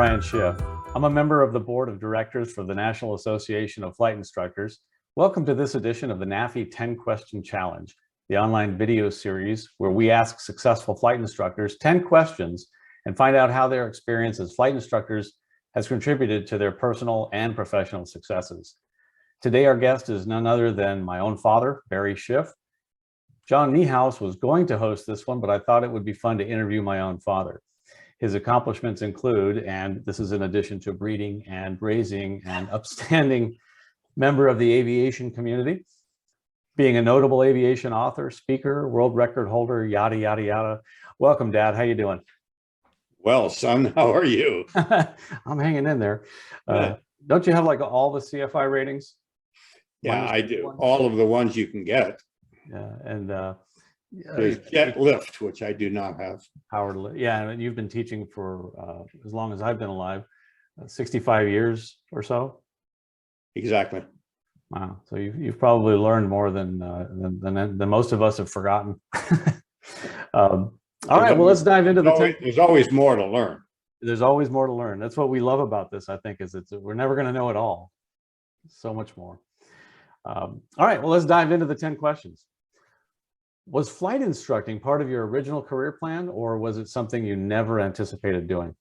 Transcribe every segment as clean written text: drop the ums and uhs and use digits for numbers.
Brian Schiff. I'm a member of the board of directors for the National Association of Flight Instructors. Welcome to this edition of the NAFI 10 Question Challenge, the online video series where we ask successful flight instructors 10 questions and find out how their experience as flight instructors has contributed to their personal and professional successes. Today, our guest is none other than my own father, Barry Schiff. John Niehaus was going to host this one, but I thought it would be fun to interview my own father. His accomplishments include, and this is in addition to breeding and raising an upstanding member of the aviation community, being a notable aviation author, speaker, world record holder, yada, yada, yada. Welcome, Dad. How you doing? Well, son, how are you? I'm hanging in there. Don't you have like all the CFI ratings? Yeah, I do. All of the ones you can get. Yeah, and there's Jet Lift, which I do not have. Howard, yeah, and you've been teaching for as long as I've been alive, 65 years or so. Exactly. Wow. So you've probably learned more than most of us have forgotten. All right. Well, let's dive into there's always more to learn. There's always more to learn. That's what we love about this, I think, is we're never going to know it all. So much more. All right. Well, let's dive into the 10 questions. Was flight instructing part of your original career plan, or was it something you never anticipated doing?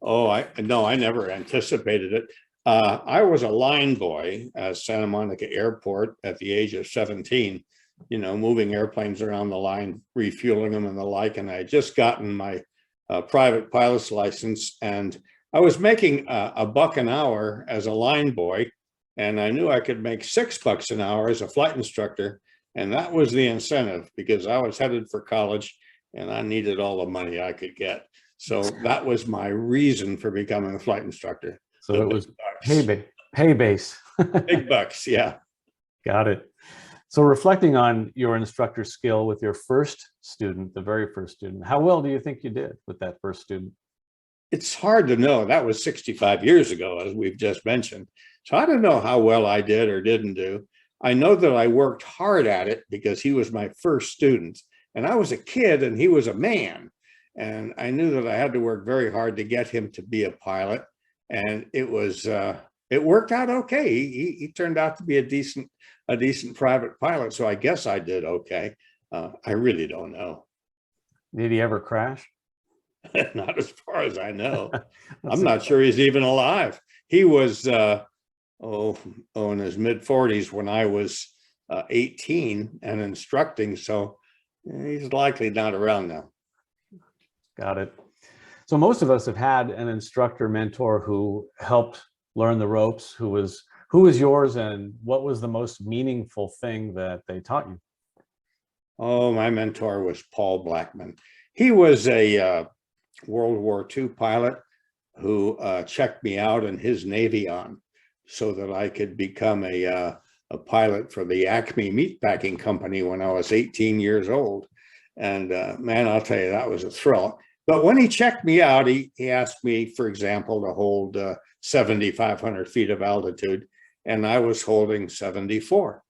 Oh, no, I never anticipated it. I was a line boy at Santa Monica Airport at the age of 17, you know, moving airplanes around the line, refueling them and the like. And I had just gotten my private pilot's license, and I was making $1 an hour as a line boy. And I knew I could make $6 an hour as a flight instructor. And that was the incentive, because I was headed for college and I needed all the money I could get. So that was my reason for becoming a flight instructor. So it was pay base. Big bucks, yeah. Got it. So reflecting on your instructor skill with your first student, the very first student, how well do you think you did with that first student? It's hard to know. That was 65 years ago, as we've just mentioned. So I don't know how well I did or didn't do. I know that I worked hard at it because he was my first student, and I was a kid and he was a man. And I knew that I had to work very hard to get him to be a pilot. And it worked out okay. He turned out to be a decent private pilot. So I guess I did okay. I really don't know. Did he ever crash? Not as far as I know. I'm not sure he's even alive. He was, in his mid-40s when I was 18 and instructing. So he's likely not around now. Got it. So most of us have had an instructor mentor who helped learn the ropes. Who was yours, and what was the most meaningful thing that they taught you? Oh, my mentor was Paul Blackman. He was a World War II pilot who checked me out in his Navion so that I could become a pilot for the Acme Meatpacking Company when I was 18 years old. And man, I'll tell you, that was a thrill. But when he checked me out, he asked me, for example, to hold 7,500 feet of altitude, and I was holding 74.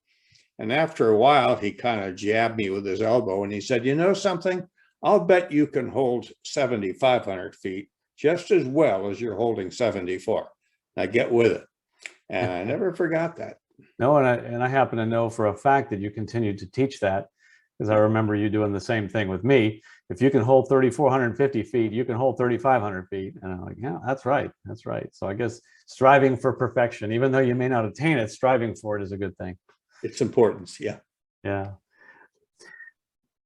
And after a while, he kind of jabbed me with his elbow and he said, you know something? I'll bet you can hold 7,500 feet just as well as you're holding 74. Now get with it. And I never forgot that. No, and I happen to know for a fact that you continued to teach that, because I remember you doing the same thing with me. If you can hold 3,450 feet, you can hold 3,500 feet. And I'm like, yeah, that's right. That's right. So I guess striving for perfection, even though you may not attain it, striving for it is a good thing. It's important. Yeah. Yeah.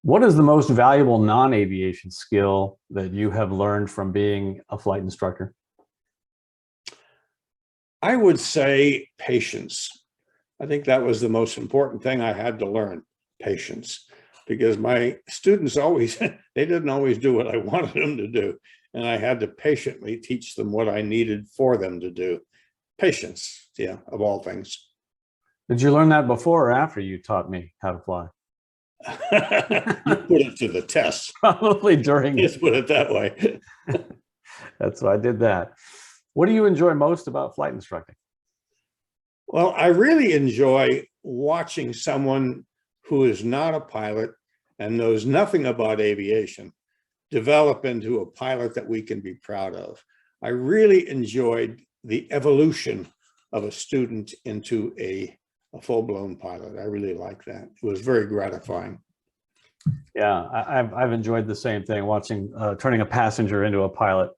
What is the most valuable non-aviation skill that you have learned from being a flight instructor? I would say patience. I think that was the most important thing I had to learn, patience, because my students always, they didn't always do what I wanted them to do. And I had to patiently teach them what I needed for them to do. Patience, yeah, of all things. Did you learn that before or after you taught me how to fly? You put it to the test. Probably during. Let's put it that way. That's why I did that. What do you enjoy most about flight instructing? Well, I really enjoy watching someone who is not a pilot and knows nothing about aviation develop into a pilot that we can be proud of. I really enjoyed the evolution of a student into a full-blown pilot. I really like that. It was very gratifying. Yeah, I've enjoyed the same thing, watching, turning a passenger into a pilot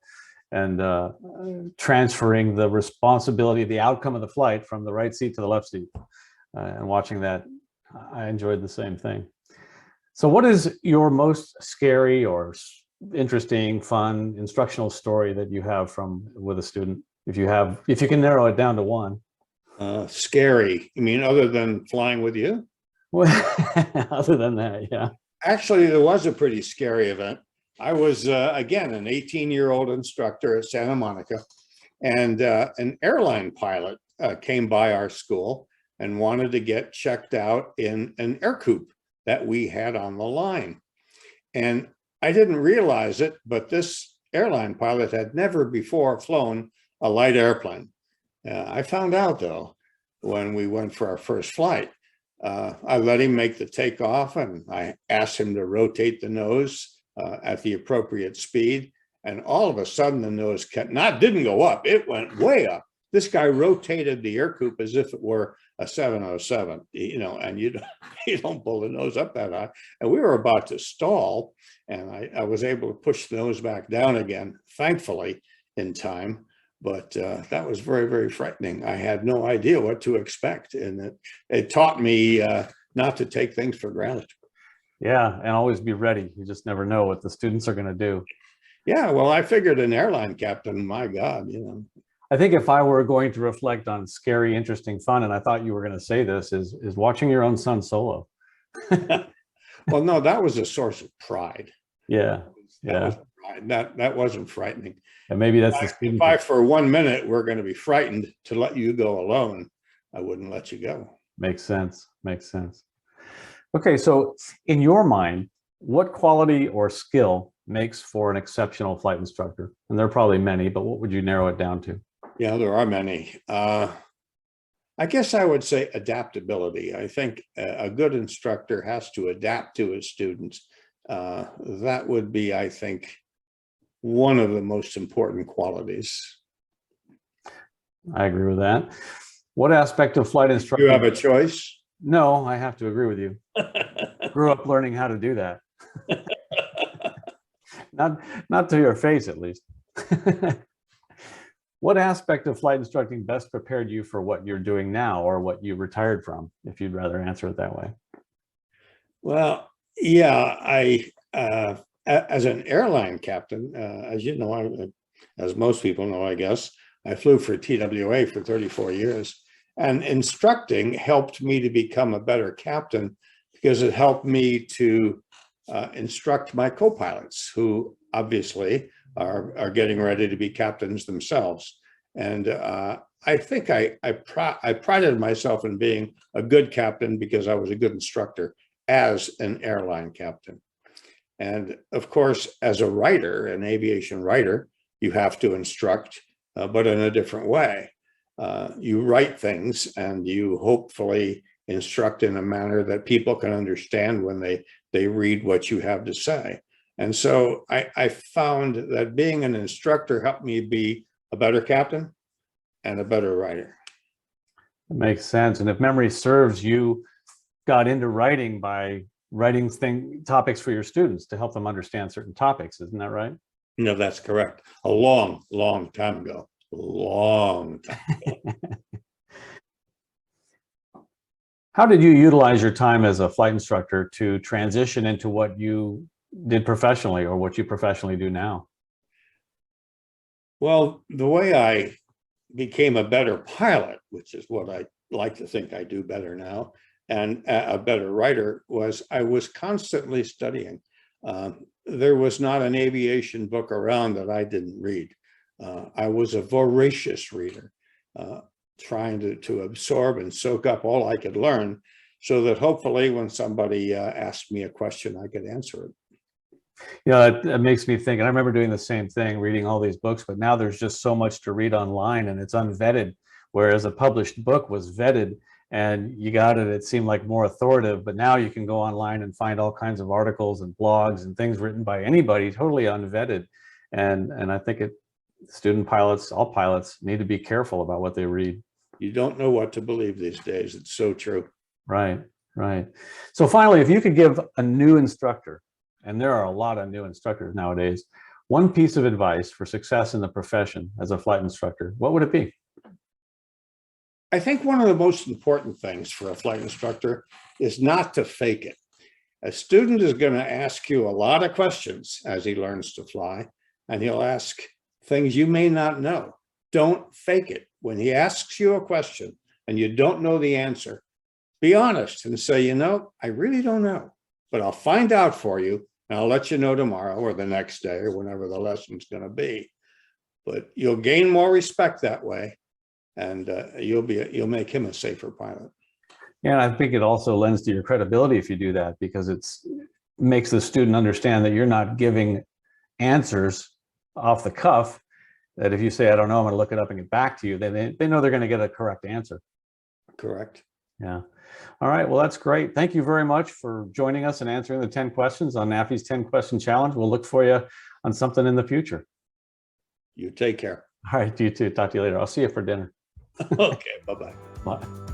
and transferring the responsibility, the outcome of the flight from the right seat to the left seat. And watching that, I enjoyed the same thing. So what is your most scary or interesting, fun, instructional story that you have with a student? If you can narrow it down to one. Scary. You mean other than flying with you? Well, other than that, yeah. Actually, there was a pretty scary event. I was, again, an 18-year-old instructor at Santa Monica, and an airline pilot came by our school and wanted to get checked out in an air coupe that we had on the line. And I didn't realize it, but this airline pilot had never before flown a light airplane. I found out, though, when we went for our first flight. I let him make the takeoff, and I asked him to rotate the nose at the appropriate speed. And all of a sudden, the nose didn't go up, it went way up. This guy rotated the air coupe as if it were a 707, you know, and you don't pull the nose up that high. And we were about to stall, and I was able to push the nose back down again, thankfully, in time. But that was very, very frightening. I had no idea what to expect, and it taught me not to take things for granted. Yeah, and always be ready. You just never know what the students are going to do. Yeah, well, I figured an airline captain, my God, you know. I think if I were going to reflect on scary, interesting, fun, and I thought you were going to say this, is watching your own son solo. Well, no, that was a source of pride. Yeah, yeah. That wasn't frightening. And maybe that's the student. If I, for 1 minute, we're going to be frightened to let you go alone, I wouldn't let you go. Makes sense. Makes sense. Okay, so in your mind, what quality or skill makes for an exceptional flight instructor? And there are probably many, but what would you narrow it down to? Yeah, there are many. I guess I would say adaptability. I think a good instructor has to adapt to his students. That would be, I think, one of the most important qualities. I agree with that. What aspect of flight instruction? You have a choice? No, I have to agree with you. Grew up learning how to do that. Not to your face, at least. What aspect of flight instructing best prepared you for what you're doing now, or what you retired from, if you'd rather answer it that way? Well, yeah, as an airline captain, as you know, as most people know, I guess, I flew for TWA for 34 years. And instructing helped me to become a better captain, because it helped me to instruct my co-pilots, who obviously are getting ready to be captains themselves. And I think I prided myself in being a good captain because I was a good instructor as an airline captain. And of course, as a writer, an aviation writer, you have to instruct, but in a different way. You write things and you hopefully instruct in a manner that people can understand when they read what you have to say. And so I found that being an instructor helped me be a better captain and a better writer. It makes sense. And if memory serves, you got into writing by writing topics for your students to help them understand certain topics. Isn't that right? No, that's correct. A long, long time ago. Long time ago. How did you utilize your time as a flight instructor to transition into what you did professionally, or what you professionally do now? Well, the way I became a better pilot, which is what I like to think I do better now, and a better writer, was I was constantly studying. There was not an aviation book around that I didn't read. I was a voracious reader, trying to absorb and soak up all I could learn, so that hopefully when somebody asked me a question, I could answer it. Yeah, it makes me think, and I remember doing the same thing, reading all these books, but now there's just so much to read online and it's unvetted, whereas a published book was vetted and you got it, it seemed like more authoritative, but now you can go online and find all kinds of articles and blogs and things written by anybody, totally unvetted. And I think student pilots, all pilots need to be careful about what they read. You don't know what to believe these days. It's so true. Right, right. So finally, if you could give a new instructor, and there are a lot of new instructors nowadays, one piece of advice for success in the profession as a flight instructor, what would it be? I think one of the most important things for a flight instructor is not to fake it. A student is going to ask you a lot of questions as he learns to fly, and he'll ask things you may not know. Don't fake it. When he asks you a question and you don't know the answer, be honest and say, you know, I really don't know, but I'll find out for you and I'll let you know tomorrow or the next day or whenever the lesson's going to be. But you'll gain more respect that way, and you'll make him a safer pilot. Yeah, I think it also lends to your credibility if you do that, because it makes the student understand that you're not giving answers off the cuff, that if you say, I don't know, I'm going to look it up and get back to you, then they know they're going to get a correct answer. Correct. Yeah. All right. Well, that's great. Thank you very much for joining us and answering the 10 questions on NAFI's 10 question challenge. We'll look for you on something in the future. You take care. All right. You too. Talk to you later. I'll see you for dinner. Okay. Bye-bye. Bye.